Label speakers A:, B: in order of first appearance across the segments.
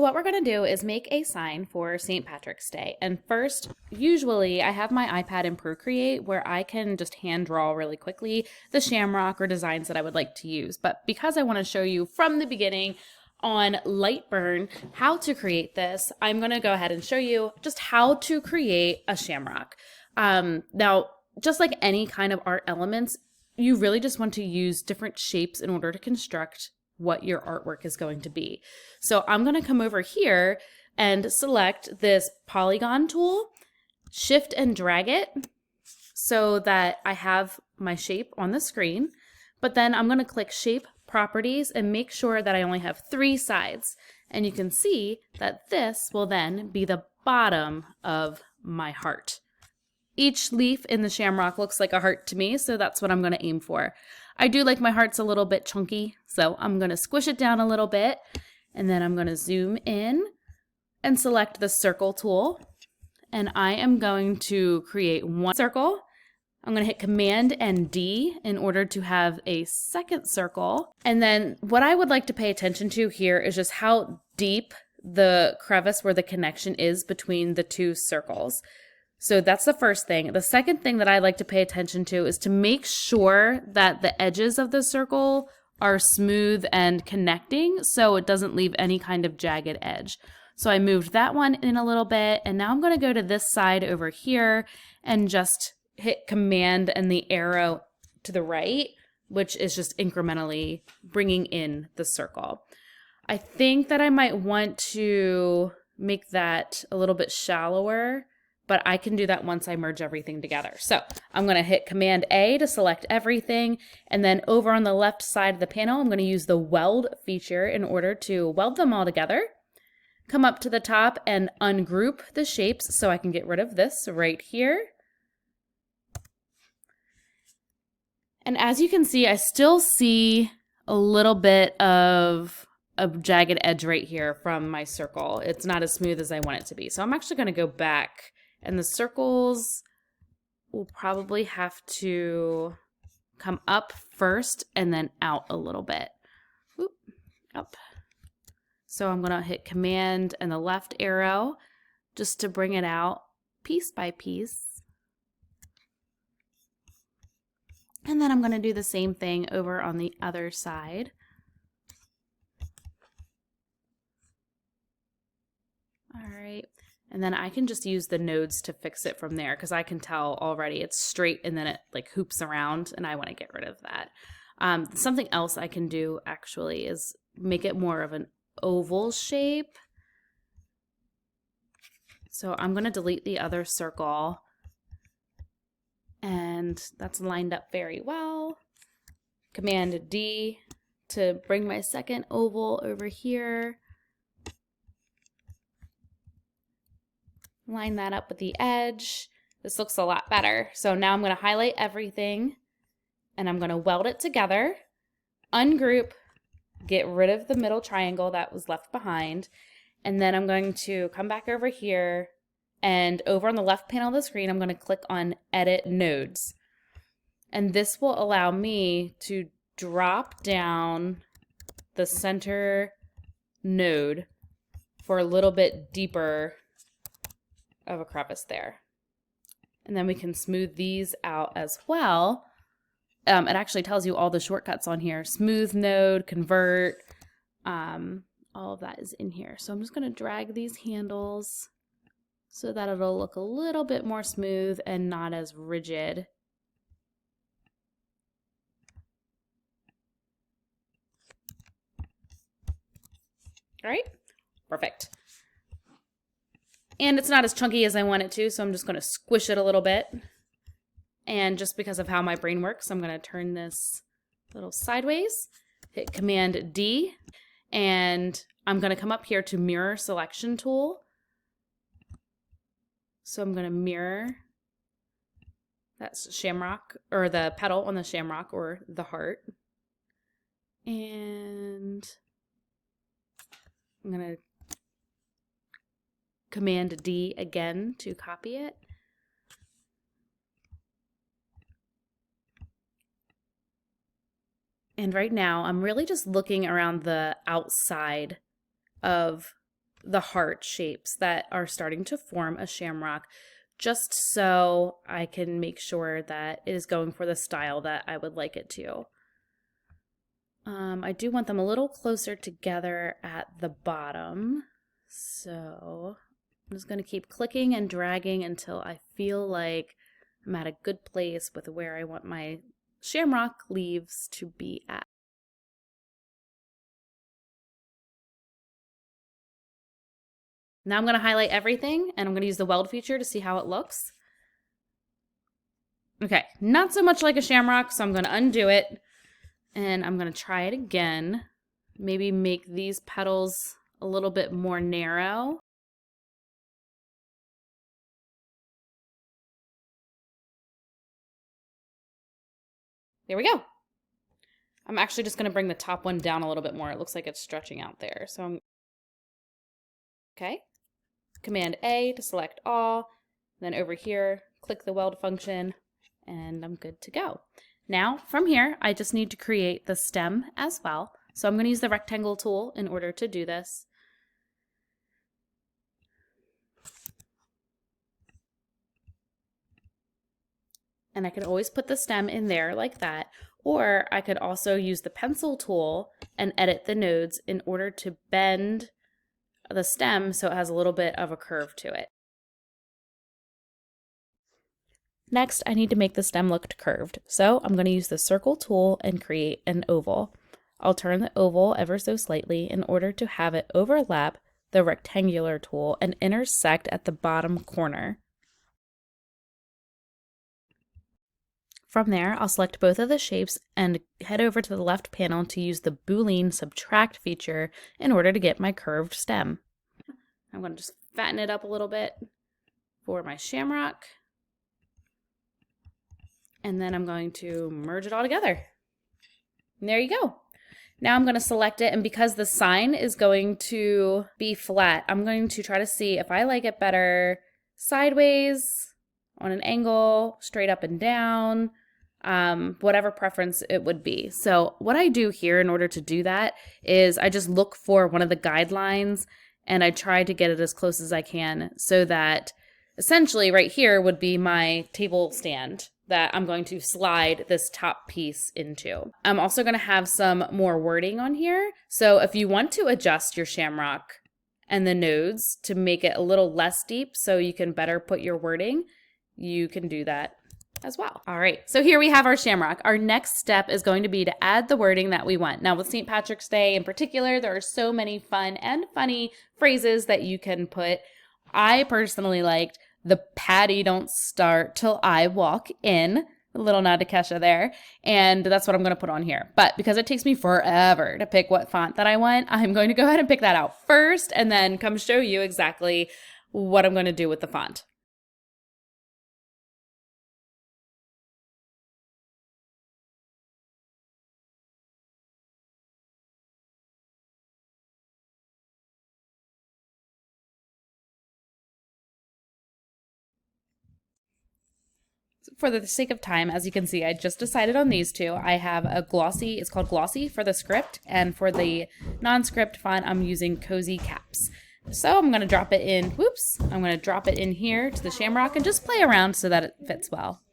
A: what we're going to do is make a sign for St. Patrick's Day. And first, usually I have my iPad in Procreate where I can just hand draw really quickly the shamrock or designs that I would like to use. But because I want to show you from the beginning on Lightburn how to create this, I'm going to go ahead and show you just how to create a shamrock. Now, just like any kind of art elements, you really just want to use different shapes in order to construct what your artwork is going to be. So I'm going to come over here and select this polygon tool, shift and drag it so that I have my shape on the screen. But then I'm going to click shape properties and make sure that I only have 3 sides. And you can see that this will then be the bottom of my heart. Each leaf in the shamrock looks like a heart to me, so that's what I'm going to aim for. I do like my hearts a little bit chunky, so I'm going to squish it down a little bit, and then I'm going to zoom in and select the circle tool, and I am going to create one circle. I'm going to hit Command and D in order to have a second circle, and then what I would like to pay attention to here is just how deep the crevice where the connection is between the 2 circles. So that's the first thing. The second thing that I like to pay attention to is to make sure that the edges of the circle are smooth and connecting so it doesn't leave any kind of jagged edge. So I moved that one in a little bit, and now I'm going to go to this side over here and just hit Command and the arrow to the right, which is just incrementally bringing in the circle. I think that I might want to make that a little bit shallower, but I can do that once I merge everything together. So I'm going to hit Command A to select everything, and then over on the left side of the panel, I'm going to use the weld feature in order to weld them all together. Come up to the top and ungroup the shapes so I can get rid of this right here. And as you can see, I still see a little bit of a jagged edge right here from my circle. It's not as smooth as I want it to be. So I'm actually going to go back, and the circles will probably have to come up first and then out a little bit. Oop, up. So I'm going to hit Command and the left arrow just to bring it out piece by piece. And then I'm going to do the same thing over on the other side. All right. And then I can just use the nodes to fix it from there because I can tell already it's straight and then it like hoops around, and I want to get rid of that. Something else I can do actually is make it more of an oval shape. So I'm going to delete the other circle, and that's lined up very well. Command D to bring my second oval over here. Line that up with the edge. This looks a lot better. So now I'm going to highlight everything, and I'm going to weld it together, ungroup, get rid of the middle triangle that was left behind, and then I'm going to come back over here, and over on the left panel of the screen, I'm going to click on Edit Nodes. And this will allow me to drop down the center node for a little bit deeper of a crevice there. And then we can smooth these out as well. It actually tells you all the shortcuts on here. Smooth node, convert, all of that is in here. So I'm just going to drag these handles so that it'll look a little bit more smooth and not as rigid. All right, perfect. And it's not as chunky as I want it to, so I'm just going to squish it a little bit. And just because of how my brain works, I'm going to turn this a little sideways, hit Command D, and I'm going to come up here to Mirror Selection Tool. So I'm going to mirror that shamrock, or the petal on the shamrock, or the heart. And I'm going to Command D again to copy it. And right now I'm really just looking around the outside of the heart shapes that are starting to form a shamrock, just so I can make sure that it is going for the style that I would like it to. I do want them a little closer together at the bottom, so I'm just going to keep clicking and dragging until I feel like I'm at a good place with where I want my shamrock leaves to be at. Now I'm going to highlight everything, and I'm going to use the weld feature to see how it looks. Okay, not so much like a shamrock, so I'm going to undo it, and I'm going to try it again. Maybe make these petals a little bit more narrow. There we go. I'm actually just going to bring the top one down a little bit more. It looks like it's stretching out there. So I'm okay. Command A to select all. Then over here, click the weld function, and I'm good to go. Now, from here, I just need to create the stem as well. So I'm going to use the rectangle tool in order to do this. And I can always put the stem in there like that, or I could also use the pencil tool and edit the nodes in order to bend the stem so it has a little bit of a curve to it. Next, I need to make the stem look curved, so I'm going to use the circle tool and create an oval. I'll turn the oval ever so slightly in order to have it overlap the rectangular tool and intersect at the bottom corner. From there, I'll select both of the shapes and head over to the left panel to use the Boolean subtract feature in order to get my curved stem. I'm going to just fatten it up a little bit for my shamrock. And then I'm going to merge it all together. And there you go. Now I'm going to select it, and because the sign is going to be flat, I'm going to try to see if I like it better sideways, on an angle, straight up and down, whatever preference it would be. So what I do here in order to do that is I just look for one of the guidelines and I try to get it as close as I can, so that essentially right here would be my table stand that I'm going to slide this top piece into. I'm also going to have some more wording on here. So if you want to adjust your shamrock and the nodes to make it a little less deep so you can better put your wording, you can do that as well. All right, so here we have our shamrock. Our next step is going to be to add the wording that we want. Now with St. Patrick's Day in particular, there are so many fun and funny phrases that you can put. I personally liked "The patty don't start till I walk in." A little nod to Kesha there. And that's what I'm going to put on here. But because it takes me forever to pick what font that I want, I'm going to go ahead and pick that out first and then come show you exactly what I'm going to do with the font. For the sake of time, as you can see, I just decided on these two. I have a glossy, it's called Glossy for the script, and for the non-script font, I'm using Cozy Caps. So I'm going to drop it in, I'm going to drop it in here to the shamrock and just play around so that it fits well.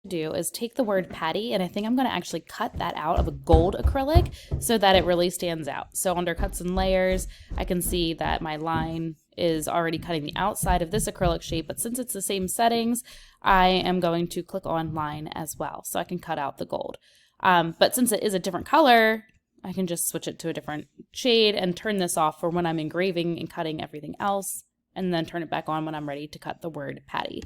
A: Do is take the word patty, and I think I'm going to actually cut that out of a gold acrylic so that it really stands out. So under cuts and layers, I can see that my line is already cutting the outside of this acrylic shape, but since it's the same settings, I am going to click on line as well so I can cut out the gold. But since it is a different color, I can just switch it to a different shade and turn this off for when I'm engraving and cutting everything else, and then turn it back on when I'm ready to cut the word patty.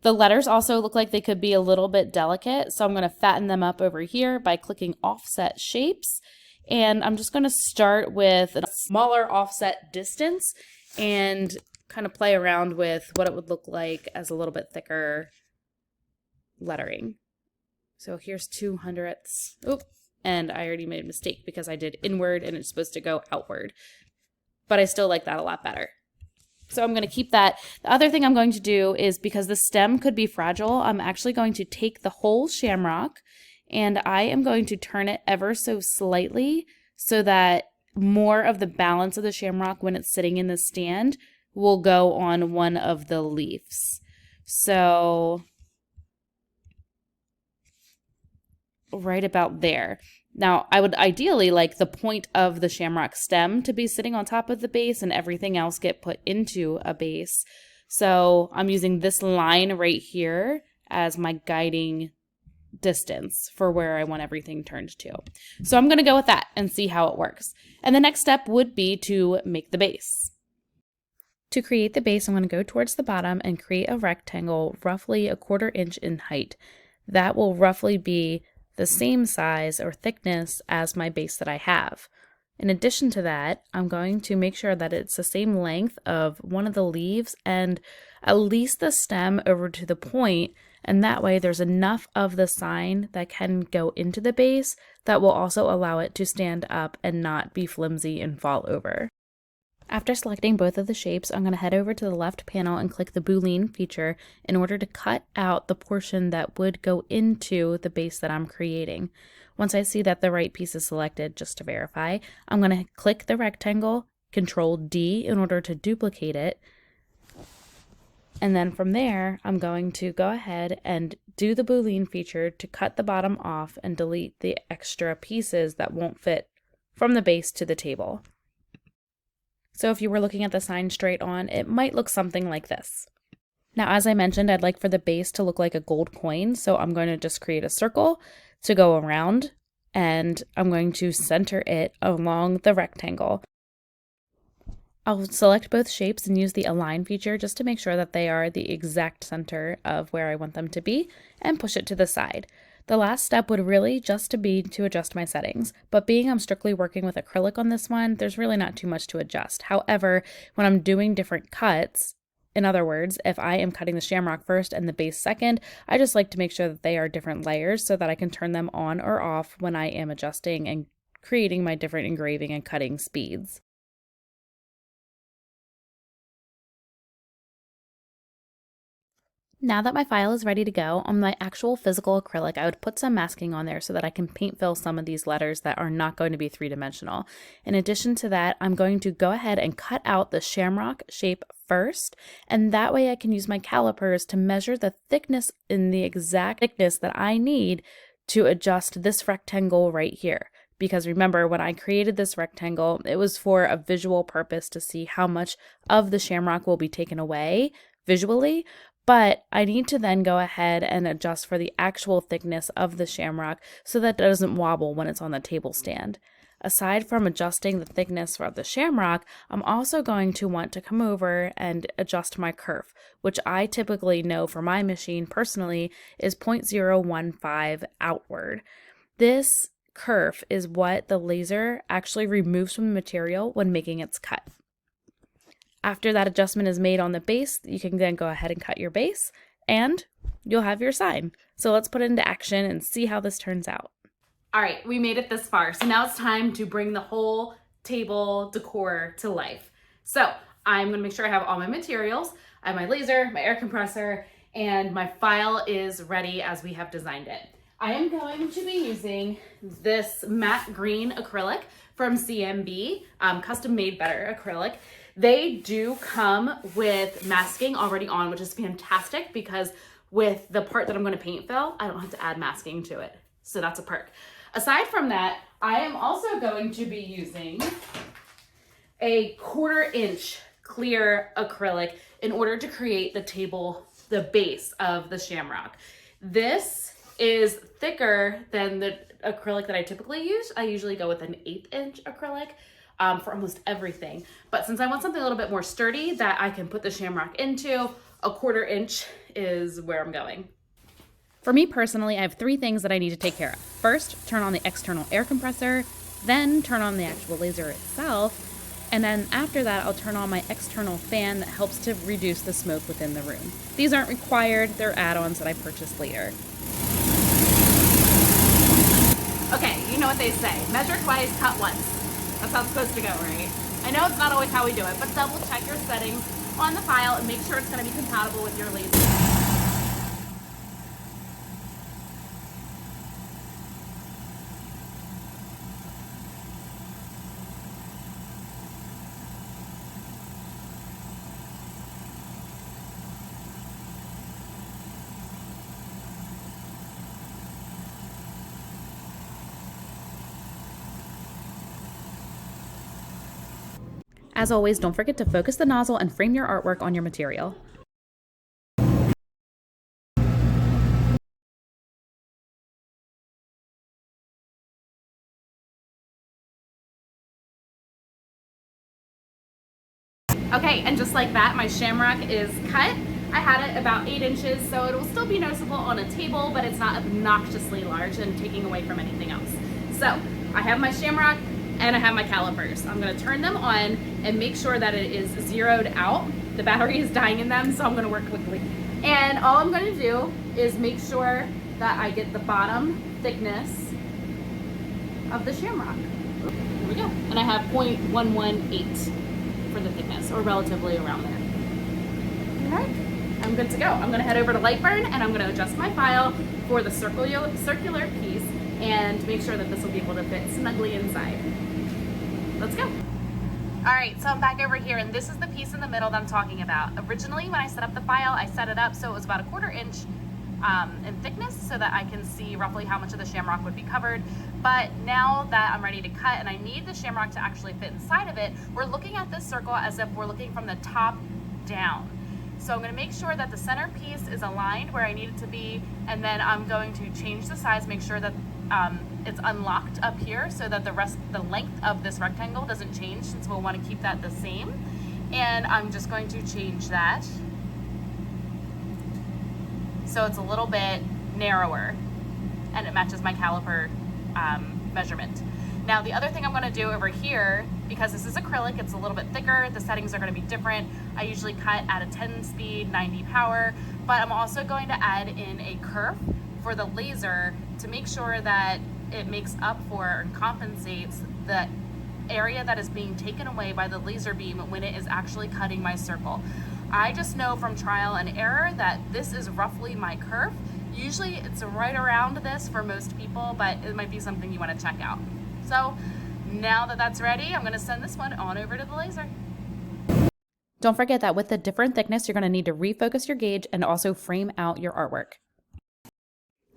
A: The letters also look like they could be a little bit delicate, so I'm going to fatten them up over here by clicking offset shapes. And I'm just going to start with a smaller offset distance and kind of play around with what it would look like as a little bit thicker lettering. So here's 2/100ths. Oop, and I already made a mistake because I did inward and it's supposed to go outward. but I still like that a lot better. So I'm going to keep that. The other thing I'm going to do is, because the stem could be fragile, I'm actually going to take the whole shamrock and I am going to turn it ever so slightly so that more of the balance of the shamrock when it's sitting in the stand will go on one of the leaves. So right about there. Now, I would ideally like the point of the shamrock stem to be sitting on top of the base and everything else get put into a base. So I'm using this line right here as my guiding distance for where I want everything turned to. So I'm going to go with that and see how it works. And the next step would be to make the base. To create the base, I'm going to go towards the bottom and create a rectangle roughly 1/4 inch in height. That will roughly be the same size or thickness as my base that I have. In addition to that, I'm going to make sure that it's the same length of one of the leaves and at least the stem over to the point, and that way there's enough of the sign that can go into the base that will also allow it to stand up and not be flimsy and fall over. After selecting both of the shapes, I'm going to head over to the left panel and click the boolean feature in order to cut out the portion that would go into the base that I'm creating. Once I see that the right piece is selected, just to verify, I'm going to click the rectangle, Control D in order to duplicate it. And then from there, I'm going to go ahead and do the boolean feature to cut the bottom off and delete the extra pieces that won't fit from the base to the table. So if you were looking at the sign straight on, it might look something like this. Now, as I mentioned, I'd like for the base to look like a gold coin, so I'm going to just create a circle to go around, and I'm going to center it along the rectangle. I'll select both shapes and use the align feature just to make sure that they are the exact center of where I want them to be, and push it to the side. The last step would really just be to adjust my settings, but being I'm strictly working with acrylic on this one, there's really not too much to adjust. However, when I'm doing different cuts, in other words, if I am cutting the shamrock first and the base second, I just like to make sure that they are different layers so that I can turn them on or off when I am adjusting and creating my different engraving and cutting speeds. Now that my file is ready to go, on my actual physical acrylic, I would put some masking on there so that I can paint fill some of these letters that are not going to be three-dimensional. In addition to that, I'm going to go ahead and cut out the shamrock shape first, and that way I can use my calipers to measure the thickness in the exact thickness that I need to adjust this rectangle right here. Because remember, when I created this rectangle, it was for a visual purpose to see how much of the shamrock will be taken away visually. But I need to then go ahead and adjust for the actual thickness of the shamrock so that it doesn't wobble when it's on the table stand. Aside from adjusting the thickness of the shamrock, I'm also going to want to come over and adjust my kerf, which I typically know for my machine personally is 0.015 outward. This kerf is what the laser actually removes from the material when making its cut. After that adjustment is made on the base, you can then go ahead and cut your base, and you'll have your sign. So let's put it into action and see how this turns out. All right, we made it this far. So now it's time to bring the whole table decor to life. So I'm gonna make sure I have all my materials. I have my laser, my air compressor, and my file is ready as we have designed it. I am going to be using this matte green acrylic from CMB, custom made better acrylic. They do come with masking already on, which is fantastic because with the part that I'm going to paint fill, I don't have to add masking to it. So that's a perk. Aside from that, I am also going to be using a 1/4 inch clear acrylic in order to create the base of the shamrock. This is thicker than the acrylic that I typically use. I usually go with an 1/8 inch acrylic for almost everything. But since I want something a little bit more sturdy that I can put the shamrock into, a 1/4 inch is where I'm going. For me personally, I have 3 things that I need to take care of. First, turn on the external air compressor, then turn on the actual laser itself, and then after that, I'll turn on my external fan that helps to reduce the smoke within the room. These aren't required, they're add-ons that I purchased later. Okay, you know what they say, measure twice, cut once. That's how it's supposed to go, right? I know it's not always how we do it, but double check your settings on the file and make sure it's going to be compatible with your laser. As always, don't forget to focus the nozzle and frame your artwork on your material. Okay, and just like that, my shamrock is cut. I had it about 8 inches, so it will still be noticeable on a table, but it's not obnoxiously large and taking away from anything else. So I have my shamrock and I have my calipers. I'm gonna turn them on and make sure that it is zeroed out. The battery is dying in them, so I'm gonna work quickly. And all I'm gonna do is make sure that I get the bottom thickness of the shamrock. Here we go. And I have 0.118 for the thickness, or relatively around there. All right, I'm good to go. I'm gonna head over to Lightburn and I'm gonna adjust my file for the circular piece and make sure that this will be able to fit snugly inside. Let's go. All right, so I'm back over here, and this is the piece in the middle that I'm talking about. Originally, when I set up the file, I set it up so it was about 1/4 inch in thickness so that I can see roughly how much of the shamrock would be covered. But now that I'm ready to cut and I need the shamrock to actually fit inside of it, we're looking at this circle as if we're looking from the top down. So I'm going to make sure that the center piece is aligned where I need it to be, and then I'm going to change the size, make sure that it's unlocked up here so that the length of this rectangle doesn't change, since we'll want to keep that the same. And I'm just going to change that so it's a little bit narrower and it matches my caliper measurement. Now the other thing I'm going to do over here, because this is acrylic, it's a little bit thicker, the settings are going to be different. I usually cut at a 10 speed, 90 power, but I'm also going to add in a kerf for the laser to make sure that it makes up for and compensates the area that is being taken away by the laser beam when it is actually cutting my circle. I just know from trial and error that this is roughly my kerf. Usually it's right around this for most people, but it might be something you want to check out. So now that that's ready, I'm going to send this one on over to the laser. Don't forget that with the different thickness, you're going to need to refocus your gauge and also frame out your artwork.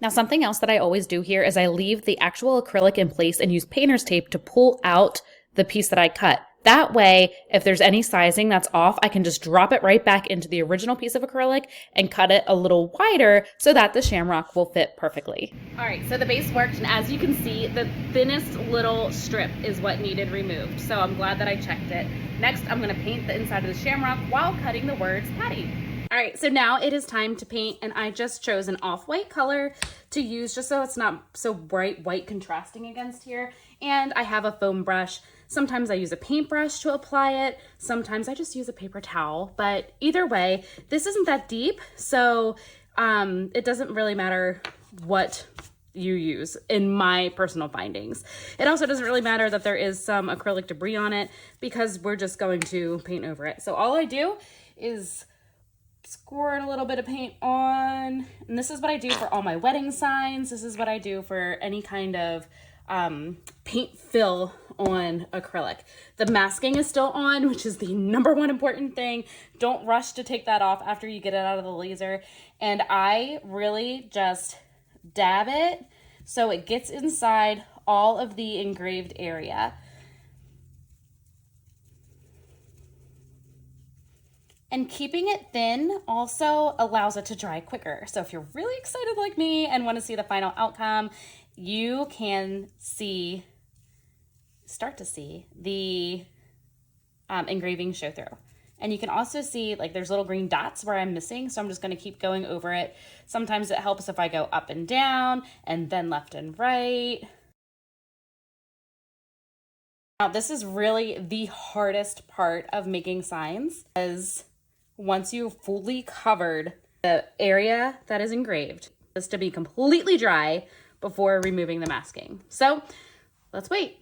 A: Now, something else that I always do here is I leave the actual acrylic in place and use painter's tape to pull out the piece that I cut. That way, if there's any sizing that's off, I can just drop it right back into the original piece of acrylic and cut it a little wider so that the shamrock will fit perfectly. All right, so the base worked, and as you can see, the thinnest little strip is what needed removed. So I'm glad that I checked it. Next, I'm gonna paint the inside of the shamrock while cutting the words Patty. All right, so now it is time to paint, and I just chose an off-white color to use just so it's not so bright white contrasting against here. And I have a foam brush. Sometimes I use a paintbrush to apply it. Sometimes I just use a paper towel, but either way, this isn't that deep, so it doesn't really matter what you use in my personal findings. It also doesn't really matter that there is some acrylic debris on it because we're just going to paint over it. So all I do is squirt a little bit of paint on, and this is what I do for all my wedding signs. This is what I do for any kind of paint fill on acrylic. The masking is still on, which is the #1 important thing. Don't rush to take that off after you get it out of the laser. And I really just dab it so it gets inside all of the engraved area. And keeping it thin also allows it to dry quicker. So if you're really excited like me and want to see the final outcome, you can start to see the engraving show through. And you can also see like there's little green dots where I'm missing. So I'm just going to keep going over it. Sometimes it helps if I go up and down and then left and right. Now this is really the hardest part of making signs, as once you've fully covered the area that is engraved, is to be completely dry before removing the masking. So let's wait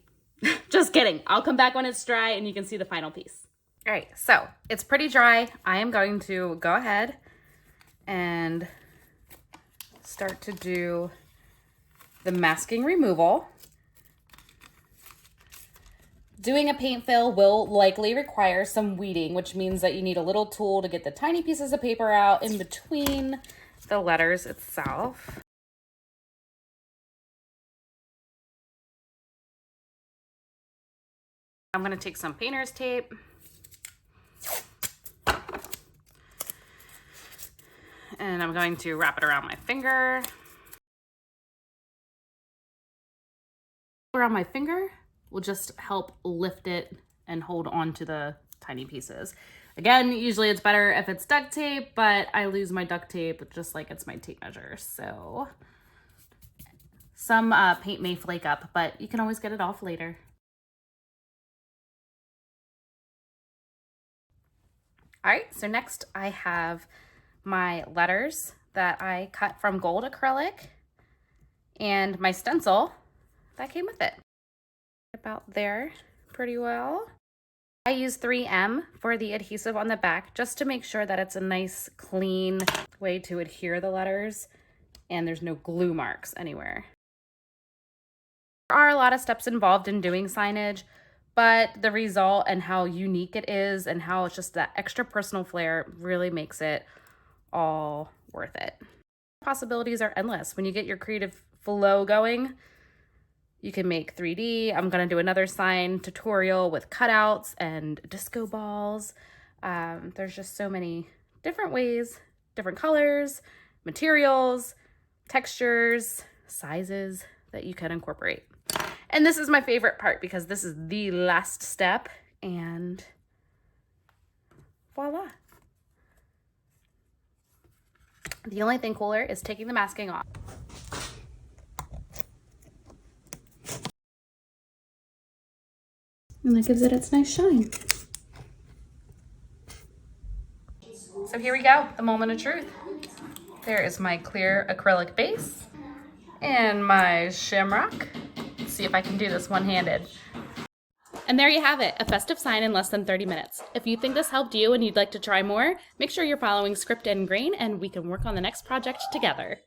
A: Just kidding. I'll come back when it's dry and you can see the final piece. All right, so it's pretty dry. I am going to go ahead and start to do the masking removal. Doing a paint fill will likely require some weeding, which means that you need a little tool to get the tiny pieces of paper out in between the letters itself. I'm going to take some painter's tape and I'm going to wrap it around my finger. Around my finger will just help lift it and hold on to the tiny pieces. Again, usually it's better if it's duct tape, but I lose my duct tape just like it's my tape measure. So some paint may flake up, but you can always get it off later. All right, so next I have my letters that I cut from gold acrylic and my stencil that came with it. About there pretty well. I use 3M for the adhesive on the back just to make sure that it's a nice clean way to adhere the letters and there's no glue marks anywhere. There are a lot of steps involved in doing signage, but the result and how unique it is and how it's just that extra personal flair really makes it all worth it. Possibilities are endless. When you get your creative flow going, you can make 3D. I'm gonna do another sign tutorial with cutouts and disco balls. There's just so many different ways, different colors, materials, textures, sizes that you can incorporate. And this is my favorite part because this is the last step and voila. The only thing cooler is taking the masking off. And that gives it its nice shine. So here we go, the moment of truth. There is my clear acrylic base and my Shamrock. Let's see if I can do this one-handed. And there you have it, a festive sign in less than 30 minutes. If you think this helped you and you'd like to try more, make sure you're following Script and Grain and we can work on the next project together.